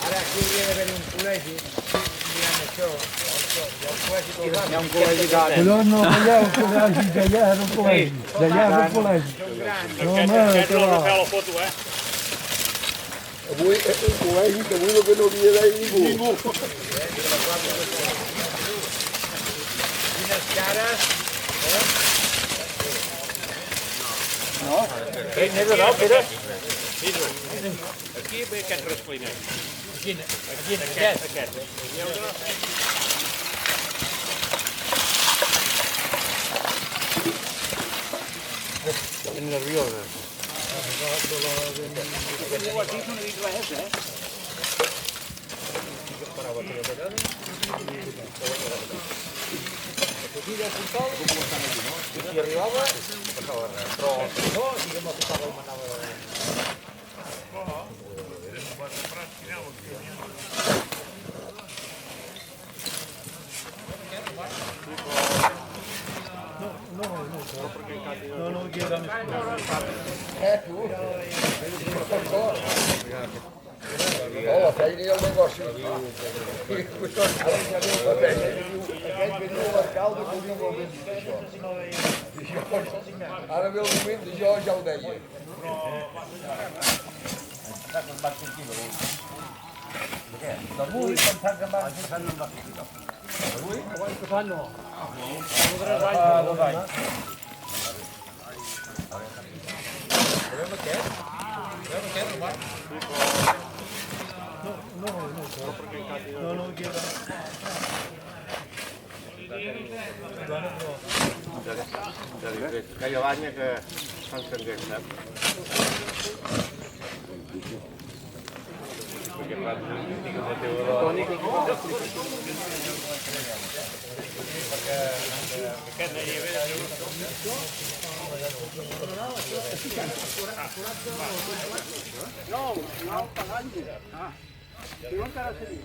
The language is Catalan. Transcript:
Ara aquí hauria d'haver un col·legi mirant això. Hi ha un col·legi d'ara. Collons, no, allà un col·legi, d'allà era un col·legi. D'allà era un col·legi. No, home, que va. Avui és un col·legi que avui no havia d'haver ningú. Quines cares. No? N'he de dalt, Pere? Aquí ve aquest rasclinet. Quin, aquest? Aquest. Ben nerviosa. Aquí no he dit res, Si arribava, passava res. Però no, diguem, el que estava el manava de... No, aquí era més Tu? La feina i el negoci. Aquest venia a l'alcalde que diu molt ben dit això. Ara ve el moment de jo ja ho deia. D'avui, pensant que em van fer... Avui? L'any passat no. Fa 2 anys. Veurem aquest? Veurem aquest, Romà? No, aquí era. Aquella banya que fan canguer, saps? Perquè clar, digues la teva tònica. Aquest no hi havia No, pagant. Diuen que ara seria.